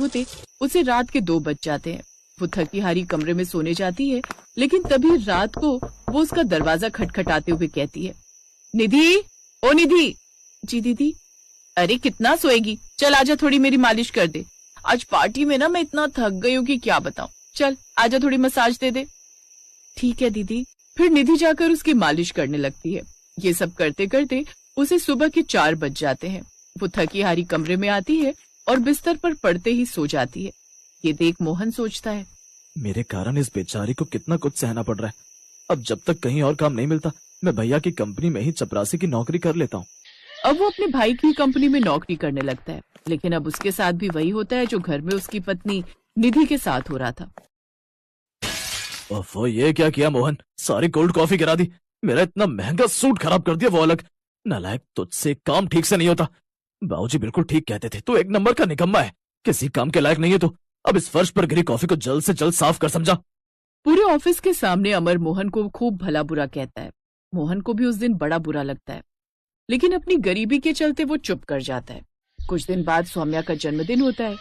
होते उसे रात के 2 बज जाते हैं। वो थकी हारी कमरे में सोने जाती है, लेकिन तभी रात को वो उसका दरवाजा खटखटाते हुए कहती है, निधि, ओ निधि। जी दीदी। अरे कितना सोएगी, चल आजा, थोड़ी मेरी मालिश कर दे। आज पार्टी में ना मैं इतना थक गई हूँ कि क्या बताऊं, चल आजा, थोड़ी मसाज दे दे। ठीक है दीदी। फिर निधि जाकर उसकी मालिश करने लगती है। ये सब करते करते उसे सुबह के 4 बज जाते हैं। वो थकी हारी कमरे में आती है और बिस्तर पर पड़ते ही सो जाती है। ये देख मोहन सोचता है, मेरे कारण इस बेचारी को कितना कुछ सहना पड़ रहा है। अब जब तक कहीं और काम नहीं मिलता, मैं भैया की कंपनी में ही चपरासी की नौकरी कर लेता हूँ। अब वो अपने भाई की कंपनी में नौकरी करने लगता है, लेकिन अब उसके साथ भी वही होता है जो घर में उसकी पत्नी निधि के साथ हो रहा था। ओफो, ये क्या किया मोहन, सारी कोल्ड कॉफी गिरा दी। मेरा इतना महंगा सूट खराब कर दिया वो अलग। नालायक, तुझसे काम ठीक से नहीं होता। बाबूजी बिल्कुल ठीक कहते थे, तू एक नंबर का निकम्मा है, किसी काम के लायक नहीं है तू। अब इस फर्श पर गिरी कॉफी को जल्द से जल्द साफ कर, समझा। पूरे ऑफिस के सामने अमर मोहन को खूब भला बुरा कहता है। मोहन को भी उस दिन बड़ा बुरा लगता है, लेकिन अपनी गरीबी के चलते वो चुप कर जाता है। कुछ दिन बाद सौम्या का जन्मदिन होता है।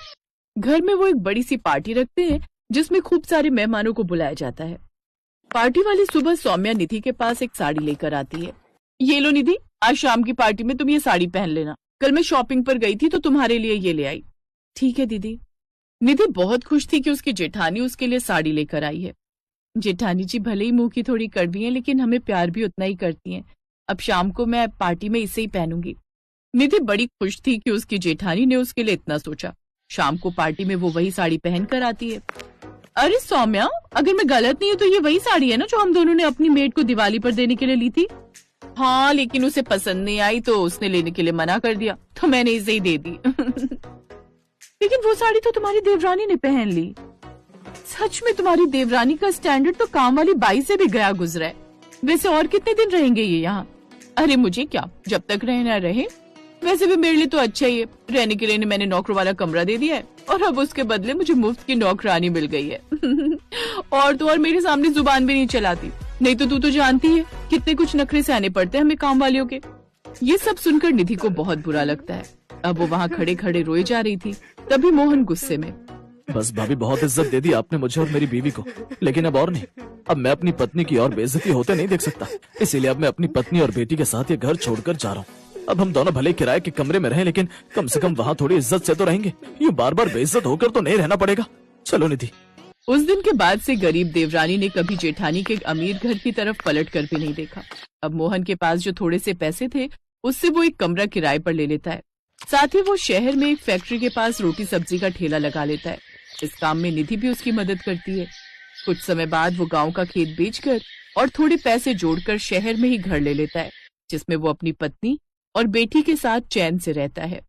घर में वो एक बड़ी सी पार्टी रखते हैं, जिसमें खूब सारे मेहमानों को बुलाया जाता है। पार्टी वाली सुबह सौम्या निधि के पास एक साड़ी लेकर आती है। ये लो निधि, आज शाम की पार्टी में तुम ये साड़ी पहन लेना। कल मैं शॉपिंग पर गई थी तो तुम्हारे लिए ये ले आई। ठीक है दीदी। निधि बहुत खुश थी कि उसकी जेठानी उसके लिए साड़ी लेकर आई है। जेठानी जी भले ही मुंह की थोड़ी कड़वी हैं, लेकिन हमें प्यार भी उतना ही करती हैं। अब शाम को मैं पार्टी में इसे ही पहनूंगी। निधि बड़ी खुश थी कि उसकी जेठानी ने उसके लिए इतना सोचा। शाम को पार्टी में वो वही साड़ी पहन कर आती है। अरे सौम्या, अगर मैं गलत नहीं हूँ तो ये वही साड़ी है ना जो हम दोनों ने अपनी मेड को दिवाली पर देने के लिए ली थी। हाँ, लेकिन उसे पसंद नहीं आई तो उसने लेने के लिए मना कर दिया, तो मैंने इसे ही दे दी। लेकिन वो साड़ी तो तुम्हारी देवरानी ने पहन ली। सच में तुम्हारी देवरानी का स्टैंडर्ड तो काम वाली बाई से भी गया गुजरा है। वैसे और कितने दिन रहेंगे ये यहाँ? अरे मुझे क्या, जब तक रहना रहे। वैसे भी मेरे लिए तो अच्छा ही है, रहने के लिए मैंने नौकर वाला कमरा दे दिया है और अब उसके बदले मुझे मुफ्त की नौकरानी मिल गई है। और तो और मेरे सामने जुबान भी नहीं चलाती, नहीं तो तू तो जानती है कितने कुछ नखरे सहने पड़ते हैं हमें काम वालियों के। ये सब सुनकर निधि को बहुत बुरा लगता है। अब वो वहाँ खड़े खड़े रोए जा रही थी, तभी मोहन गुस्से में, बस भाभी, बहुत इज्जत दे दी आपने मुझे और मेरी बीवी को, लेकिन अब और नहीं। अब मैं अपनी पत्नी की और बेइज्जती होते नहीं देख सकता, इसीलिए अब मैं अपनी पत्नी और बेटी के साथ ये घर छोड़कर जा रहा हूँ। अब हम दोनों भले किराए के कमरे में रहें, लेकिन कम से कम वहाँ थोड़ी इज्जत से तो रहेंगे। यूँ बार बार बेइज्जत होकर तो नहीं रहना पड़ेगा। चलो निधि। उस दिन के बाद से गरीब देवरानी ने कभी जेठानी के अमीर घर की तरफ पलट कर भी नहीं देखा। अब मोहन के पास जो थोड़े से पैसे थे, उससे वो एक कमरा किराए पर ले लेता है। साथ ही वो शहर में एक फैक्ट्री के पास रोटी सब्जी का ठेला लगा लेता है। इस काम में निधि भी उसकी मदद करती है। कुछ समय बाद वो गांव का खेत बेचकर और थोड़े पैसे जोड़कर शहर में ही घर ले लेता है, जिसमें वो अपनी पत्नी और बेटी के साथ चैन से रहता है।